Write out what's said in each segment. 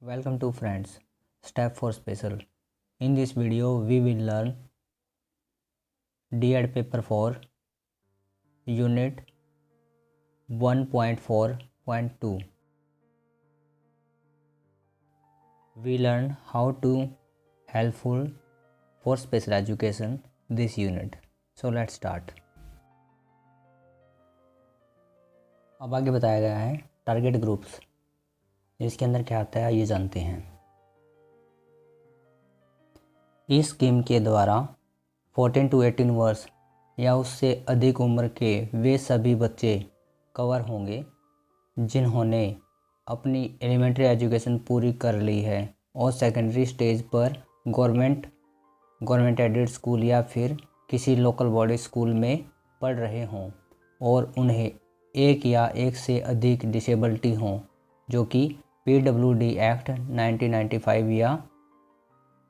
Welcome to friends, step for special. In this video we will learn D.Ed paper 4 unit 1.4.2. We learn how to helpful for special education this unit. So let's start. अब आगे बताया गया है target groups. इसके अंदर क्या आता है ये जानते हैं। इस स्कीम के द्वारा 14 to 18 वर्ष या उससे अधिक उम्र के वे सभी बच्चे कवर होंगे जिन्होंने अपनी एलिमेंट्री एजुकेशन पूरी कर ली है और सेकेंडरी स्टेज पर गवर्नमेंट एडेड स्कूल या फिर किसी लोकल बॉडी स्कूल में पढ़ रहे हों और उन्हें एक या एक से अधिक डिसेबिलिटी हों जो कि PWD एक्ट 1995 या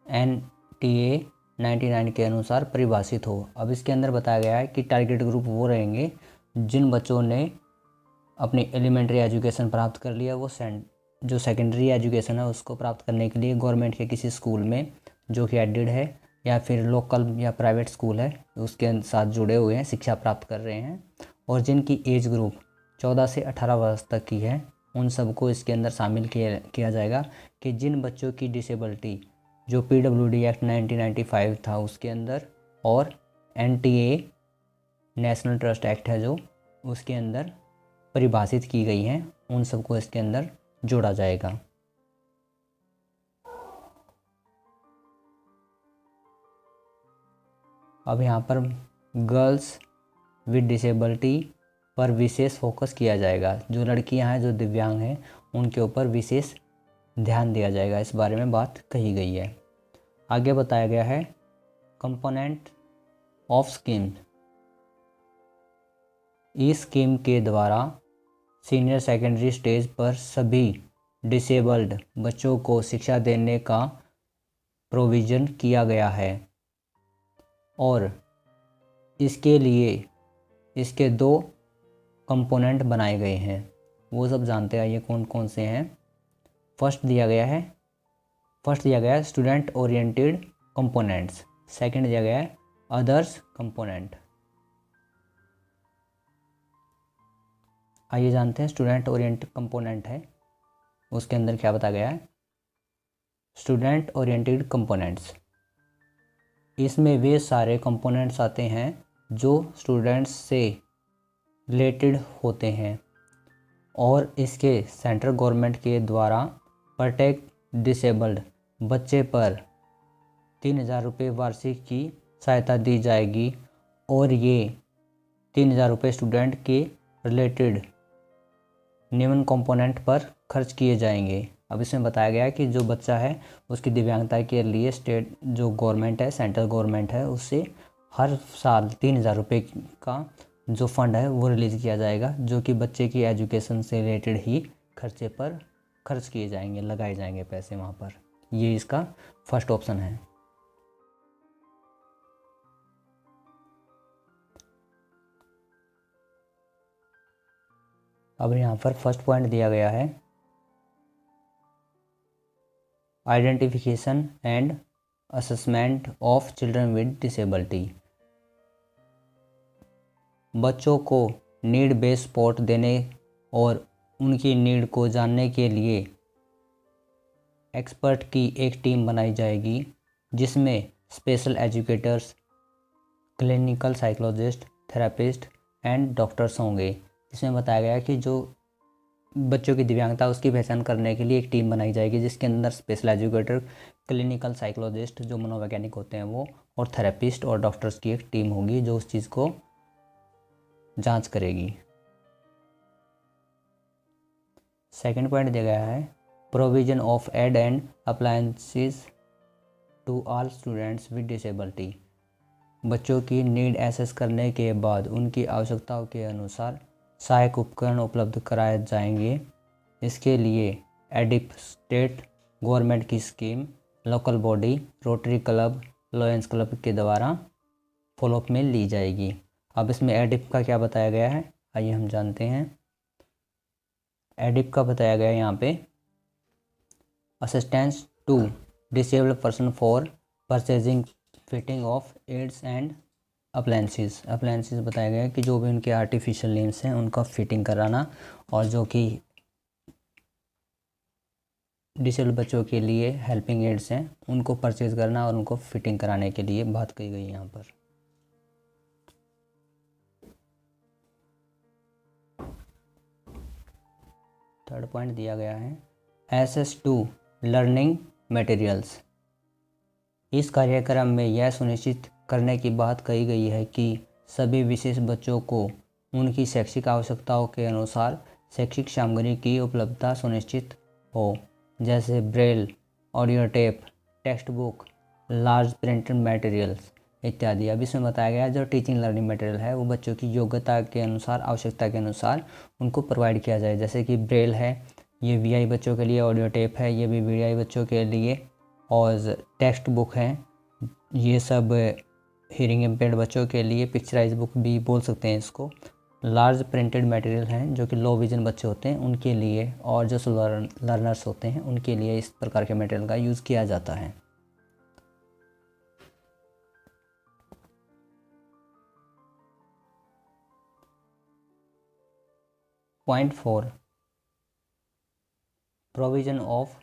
NTA 99 के अनुसार परिभाषित हो। अब इसके अंदर बताया गया है कि टारगेट ग्रुप वो रहेंगे जिन बच्चों ने अपनी एलिमेंट्री एजुकेशन प्राप्त कर लिया, वो जो सेकेंडरी एजुकेशन है उसको प्राप्त करने के लिए गवर्नमेंट के किसी स्कूल में जो कि एडेड है या फिर लोकल या प्राइवेट स्कूल है उसके साथ जुड़े हुए हैं, शिक्षा प्राप्त कर रहे हैं, और जिनकी एज ग्रुप 14 से 18 वर्ष तक की है उन सबको इसके अंदर शामिल किया जाएगा कि जिन बच्चों की डिसेबिलिटी जो PWD एक्ट 1995 था उसके अंदर और NTA नेशनल ट्रस्ट एक्ट है जो उसके अंदर परिभाषित की गई हैं उन सबको इसके अंदर जोड़ा जाएगा। अब यहाँ पर गर्ल्स विद डिसेबिलिटी पर विशेष फोकस किया जाएगा। जो लड़कियां हैं जो दिव्यांग हैं उनके ऊपर विशेष ध्यान दिया जाएगा, इस बारे में बात कही गई है। आगे बताया गया है कंपोनेंट ऑफ स्कीम। इस स्कीम के द्वारा सीनियर सेकेंडरी स्टेज पर सभी डिसेबल्ड बच्चों को शिक्षा देने का प्रोविज़न किया गया है और इसके लिए इसके 2 कंपोनेंट बनाए गए हैं। वो सब जानते हैं ये कौन कौन से हैं। फर्स्ट दिया गया है स्टूडेंट ओरिएंटेड कंपोनेंट्स। सेकंड दिया गया है अदर्स कंपोनेंट। आइए जानते हैं स्टूडेंट ओरिएंटेड कंपोनेंट है उसके अंदर क्या बताया गया है। स्टूडेंट ओरिएंटेड कंपोनेंट्स, इसमें वे सारे कंपोनेंट्स आते हैं जो स्टूडेंट्स से रिलेटेड होते हैं और इसके सेंट्रल गवर्नमेंट के द्वारा प्रत्येक डिसेबल्ड बच्चे पर 3000 रुपये वार्षिक की सहायता दी जाएगी और ये 3000 रुपये स्टूडेंट के रिलेटेड निम्न कंपोनेंट पर खर्च किए जाएंगे। अब इसमें बताया गया है कि जो बच्चा है उसकी दिव्यांगता के लिए स्टेट जो गवर्नमेंट है, सेंट्रल गवर्नमेंट है, उससे हर साल 3000 रुपये का जो फंड है वो रिलीज़ किया जाएगा जो कि बच्चे की एजुकेशन से रिलेटेड ही खर्चे पर खर्च किए जाएंगे, लगाए जाएंगे पैसे वहाँ पर। ये इसका फर्स्ट ऑप्शन है। अब यहाँ पर फर्स्ट पॉइंट दिया गया है identification and assessment of children with disability. बच्चों को नीड बेस्ड सपोर्ट देने और उनकी नीड को जानने के लिए एक्सपर्ट की एक टीम बनाई जाएगी जिसमें special educators, clinical psychologist, therapist and doctors होंगे। इसमें बताया गया कि जो बच्चों की दिव्यांगता उसकी पहचान करने के लिए एक टीम बनाई जाएगी जिसके अंदर स्पेशल एजुकेटर, क्लिनिकल साइकोलॉजिस्ट जो मनोवैज्ञानिक होते हैं वो, और थेरेपिस्ट और डॉक्टर्स की एक टीम होगी जो उस चीज़ को जांच करेगी। सेकंड पॉइंट दिया गया है provision of aid and appliances to all students with disability. बच्चों की नीड एसेस करने के बाद उनकी आवश्यकताओं के अनुसार सहायक उपकरण उपलब्ध कराए जाएंगे। इसके लिए एडिप स्टेट गवर्नमेंट की scheme, local body, rotary club, lions club के द्वारा फॉलोअप में ली जाएगी। अब इसमें एडिप का क्या बताया गया है आइए हम जानते हैं। एडिप का बताया गया है यहाँ पे assistance to disabled person for purchasing fitting of aids and appliances बताया गया है कि जो भी उनके आर्टिफिशियल लिम्स हैं उनका फिटिंग कराना, और जो कि डिसेबल्ड बच्चों के लिए हेल्पिंग एड्स हैं उनको परचेज करना और उनको फिटिंग कराने के लिए बात कही गई है यहाँ पर। थर्ड पॉइंट दिया गया है एक्सेस टू लर्निंग मटेरियल्स। इस कार्यक्रम में यह सुनिश्चित करने की बात कही गई है कि सभी विशेष बच्चों को उनकी शैक्षिक आवश्यकताओं के अनुसार शैक्षिक सामग्री की उपलब्धता सुनिश्चित हो, जैसे Braille, audio tape, text book, large printed materials इत्यादि। अब इसमें बताया गया जो टीचिंग लर्निंग मटेरियल है वो बच्चों की योग्यता के अनुसार, आवश्यकता के अनुसार उनको प्रोवाइड किया जाए। जैसे कि ब्रेल है, ये वीआई बच्चों के लिए, ऑडियो टेप है, ये भी वीआई बच्चों के लिए, और टेक्स्ट बुक है, ये सब हियरिंग इम्पेयर्ड बच्चों के लिए, पिक्चराइज बुक भी बोल सकते हैं इसको। लार्ज प्रिंटेड मटेरियल हैं जो कि लो विजन बच्चे होते हैं उनके लिए, और जो लर्नर्स होते हैं उनके लिए इस प्रकार के मटेरियल का यूज़ किया जाता है। Point 4 provision of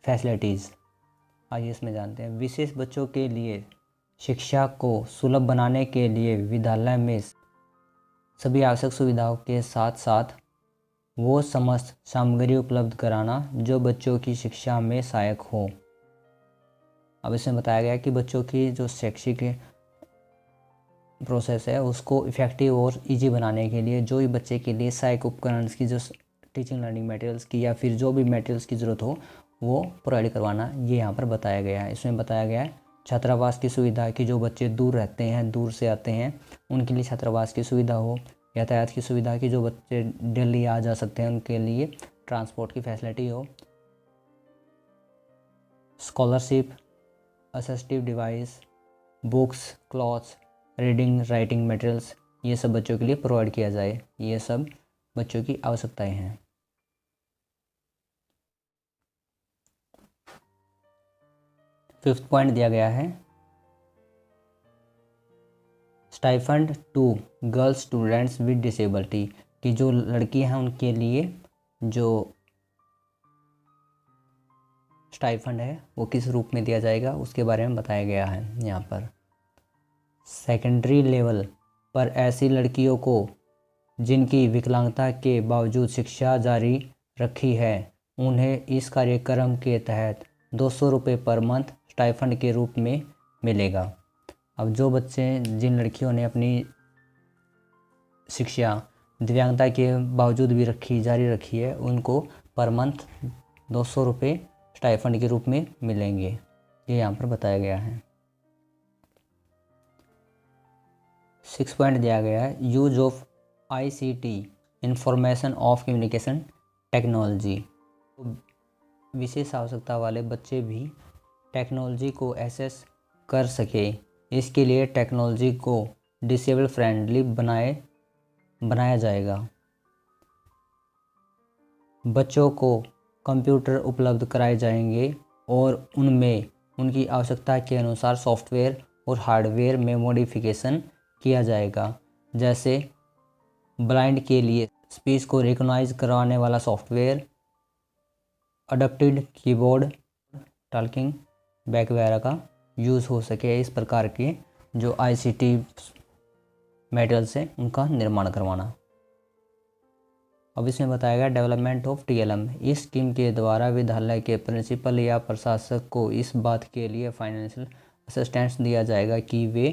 facilities. आइए इसमें जानते हैं। विशेष बच्चों के लिए शिक्षा को सुलभ बनाने के लिए विद्यालय में सभी आवश्यक सुविधाओं के साथ साथ वो समस्त सामग्री उपलब्ध कराना जो बच्चों की शिक्षा में सहायक हो। अब इसमें बताया गया कि बच्चों की जो शैक्षिक प्रोसेस है उसको इफ़ेक्टिव और इजी बनाने के लिए जो भी बच्चे के लिए सहायक उपकरण की, जो टीचिंग लर्निंग मटेरियल्स की या फिर जो भी मटेरियल्स की ज़रूरत हो वो प्रोवाइड करवाना, ये यहाँ पर बताया गया है। इसमें बताया गया है छात्रावास की सुविधा कि जो बच्चे दूर रहते हैं, दूर से आते हैं, उनके लिए छात्रावास की सुविधा हो। यातायात की सुविधा कि जो बच्चे दिल्ली आ जा सकते हैं उनके लिए ट्रांसपोर्ट की फैसिलिटी हो। Scholarship, assistive device, books, clothes, reading writing materials, ये सब बच्चों के लिए प्रोवाइड किया जाए। ये सब बच्चों की आवश्यकताएं हैं। फिफ्थ पॉइंट दिया गया है stipend to girls students with disability, कि जो लड़की हैं उनके लिए जो स्टाइफंड है वो किस रूप में दिया जाएगा उसके बारे में बताया गया है यहाँ पर। सेकेंडरी लेवल पर ऐसी लड़कियों को जिनकी विकलांगता के बावजूद शिक्षा जारी रखी है उन्हें इस कार्यक्रम के तहत 200 रुपये पर मंथ स्टाइफंड के रूप में मिलेगा। अब जो बच्चे, जिन लड़कियों ने अपनी शिक्षा दिव्यांगता के बावजूद भी जारी रखी है उनको पर मंथ 200 रुपये स्टाइफंड के रूप में मिलेंगे, ये यहाँ पर बताया गया है। 6 पॉइंट दिया गया है use of ICT information of communication technology. विशेष आवश्यकता वाले बच्चे भी टेक्नोलॉजी को एक्सेस कर सके, इसके लिए टेक्नोलॉजी को डिसेबल फ्रेंडली बनाया जाएगा। बच्चों को कंप्यूटर उपलब्ध कराए जाएंगे और उनमें उनकी आवश्यकता के अनुसार सॉफ्टवेयर और हार्डवेयर में मॉडिफिकेशन किया जाएगा। जैसे ब्लाइंड के लिए स्पीच को रिकॉग्नाइज करवाने वाला software, adopted keyboard, talking back वगैरह का यूज़ हो सके। इस प्रकार के जो ICT मटेरियल्स हैं उनका निर्माण करवाना। अब इसमें बताया गया डेवलपमेंट ऑफ TLM। इस स्कीम के द्वारा विद्यालय के प्रिंसिपल या प्रशासक को इस बात के लिए फाइनेंशियल असिस्टेंस दिया जाएगा कि वे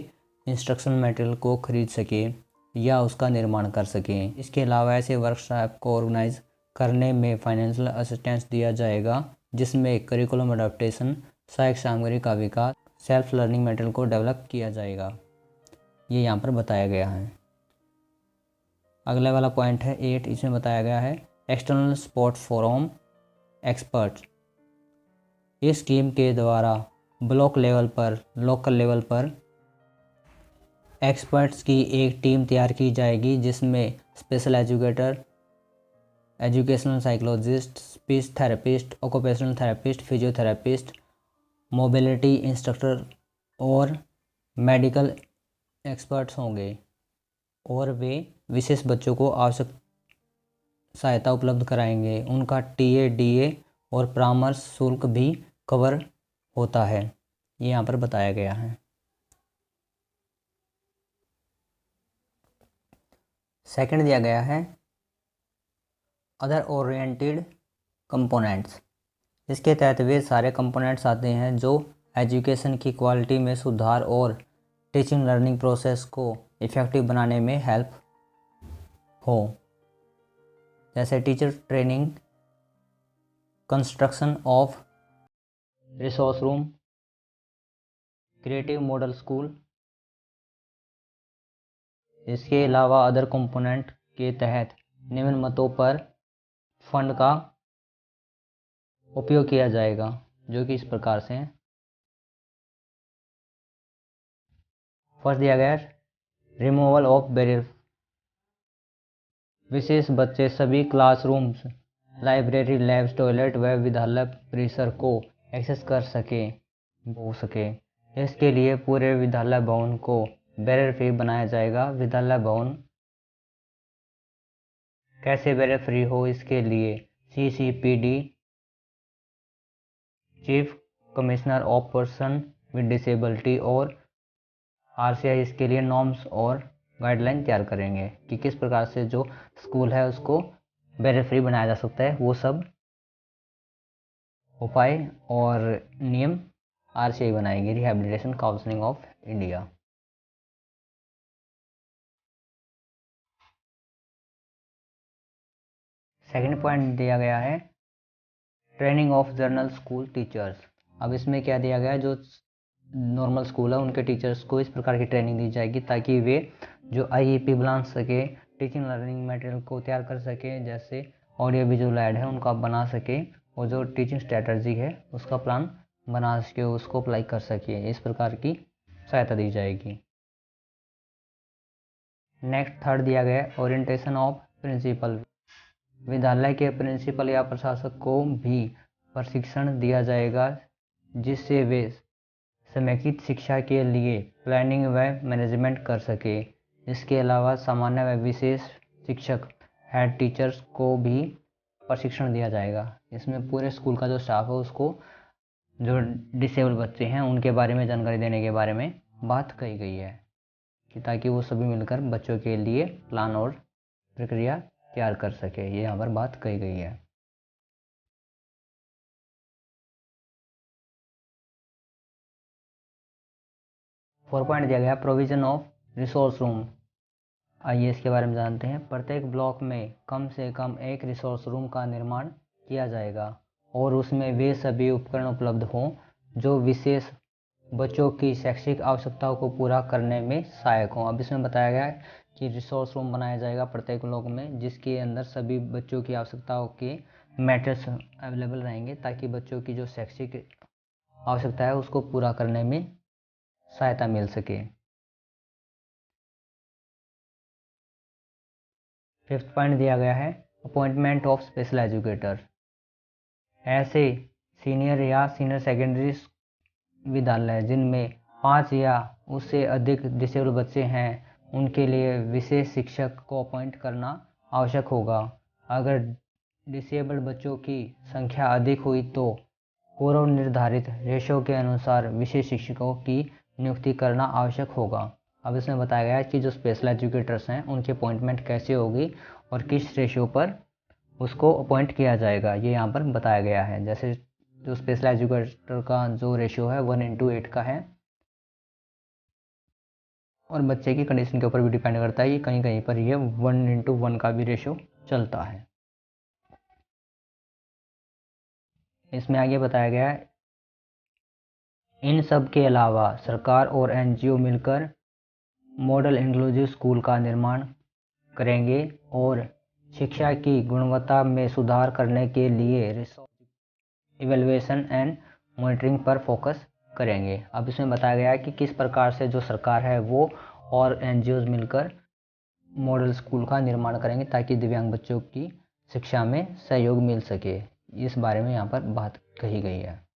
इंस्ट्रक्शनल मटेरियल को खरीद सकें या उसका निर्माण कर सकें। इसके अलावा ऐसे वर्कशॉप को ऑर्गेनाइज करने में फाइनेंशियल असिस्टेंस दिया जाएगा जिसमें करिकुलम अडेप्टेशन, सहायक सामग्री का विकास, सेल्फ लर्निंग मटेरियल को डेवलप किया जाएगा। ये यहाँ पर बताया गया है। अगला वाला पॉइंट है 8। इसमें बताया गया है एक्सटर्नल सपोर्ट फ्रॉम एक्सपर्ट। इस स्कीम के द्वारा ब्लॉक लेवल पर, लोकल लेवल पर एक्सपर्ट्स की एक टीम तैयार की जाएगी जिसमें special educator, educational psychologist, speech therapist, occupational therapist, physiotherapist, mobility instructor और मेडिकल एक्सपर्ट्स होंगे और वे विशेष बच्चों को आवश्यक सहायता उपलब्ध कराएंगे। उनका टीए, डीए और परामर्श शुल्क भी कवर होता है, ये यहाँ पर बताया गया है। सेकंड दिया गया है अदर ओरिएंटेड कंपोनेंट्स। इसके तहत वे सारे कंपोनेंट्स आते हैं जो एजुकेशन की क्वालिटी में सुधार और टीचिंग लर्निंग प्रोसेस को इफ़ेक्टिव बनाने में हेल्प हो, जैसे teacher training, construction of resource room, creative model school. इसके अलावा अदर कंपोनेंट के तहत निम्न मतों पर फंड का उपयोग किया जाएगा, जो कि इस प्रकार से हैं। फर्स्ट दिया गया है रिमूवल ऑफ बैरियर। विशेष बच्चे सभी क्लासरूम्स, लाइब्रेरी, लैब्स, टॉयलेट व विद्यालय परिसर को एक्सेस कर सके। इसके लिए पूरे विद्यालय भवन को बैरियर फ्री बनाया जाएगा। विद्यालय भवन कैसे बैरियर फ्री हो, इसके लिए CCPD, chief commissioner of person with disability और RCI इसके लिए नॉर्म्स और गाइडलाइन तैयार करेंगे कि किस प्रकार से जो स्कूल है उसको बैरियर फ्री बनाया जा सकता है। वो सब उपाय और नियम RCI बनाएगी, rehabilitation counselling of India. Second point दिया गया है training of general school teachers. अब इसमें क्या दिया गया है, जो नॉर्मल स्कूल है उनके टीचर्स को इस प्रकार की ट्रेनिंग दी जाएगी ताकि वे जो IEP बना सके, टीचिंग लर्निंग मटेरियल को तैयार कर सके, जैसे ऑडियो विजुअल ऐड है उनका बना सके, और जो टीचिंग स्ट्रेटजी है उसका प्लान बना सके, उसको अप्लाई कर सके। इस प्रकार की सहायता दी जाएगी। नेक्स्ट थर्ड दिया गया है ओरिएंटेशन ऑफ प्रिंसिपल। विद्यालय के प्रिंसिपल या प्रशासक को भी प्रशिक्षण दिया जाएगा जिससे वे समेकित शिक्षा के लिए प्लानिंग व मैनेजमेंट कर सके। इसके अलावा सामान्य व विशेष शिक्षक, हेड टीचर्स को भी प्रशिक्षण दिया जाएगा। इसमें पूरे स्कूल का जो स्टाफ है उसको जो डिसेबल बच्चे हैं उनके बारे में जानकारी देने के बारे में बात कही गई है कि ताकि वो सभी मिलकर बच्चों के लिए प्लान और प्रक्रिया तैयार कर सके, ये यहाँ पर बात कही गई है। फोर पॉइंट दिया गया प्रोविजन ऑफ रिसोर्स रूम। आइए इसके बारे में जानते हैं। प्रत्येक ब्लॉक में कम से कम एक रिसोर्स रूम का निर्माण किया जाएगा और उसमें वे सभी उपकरण उपलब्ध हों जो विशेष बच्चों की शैक्षिक आवश्यकताओं को पूरा करने में सहायक हों। अब इसमें बताया गया है कि रिसोर्स रूम बनाया जाएगा प्रत्येक ब्लॉक में जिसके अंदर सभी बच्चों की आवश्यकताओं के मैटर्स अवेलेबल रहेंगे ताकि बच्चों की जो शैक्षिक आवश्यकता है उसको पूरा करने में सहायता मिल सके। फिफ्थ पॉइंट दिया गया है अपॉइंटमेंट ऑफ स्पेशल एजुकेटर। ऐसे सीनियर या सीनियर सेकेंडरी विद्यालय जिनमें 5 या उससे अधिक डिसेबल बच्चे हैं उनके लिए विशेष शिक्षक को अपॉइंट करना आवश्यक होगा। अगर डिसेबल्ड बच्चों की संख्या अधिक हुई तो पूर्व निर्धारित रेशो के अनुसार विशेष शिक्षकों की नियुक्ति करना आवश्यक होगा। अब इसमें बताया गया है कि जो स्पेशल एजुकेटर्स हैं उनकी अपॉइंटमेंट कैसे होगी और किस रेशो पर उसको अपॉइंट किया जाएगा, ये यहाँ पर बताया गया है। जैसे जो स्पेशल एजुकेटर का जो रेशियो है 1:8 का है और बच्चे की कंडीशन के ऊपर भी डिपेंड करता है, ये कहीं कहीं पर ये 1:1 का भी रेशियो चलता है। इसमें आगे बताया गया है इन सब के अलावा सरकार और NGO मिलकर मॉडल इंक्लूसिव स्कूल का निर्माण करेंगे और शिक्षा की गुणवत्ता में सुधार करने के लिए रिसोर्स इवैल्यूएशन एंड मॉनिटरिंग पर फोकस करेंगे। अब इसमें बताया गया है कि किस प्रकार से जो सरकार है वो और NGOs मिलकर मॉडल स्कूल का निर्माण करेंगे ताकि दिव्यांग बच्चों की शिक्षा में सहयोग मिल सके, इस बारे में यहाँ पर बात कही गई है।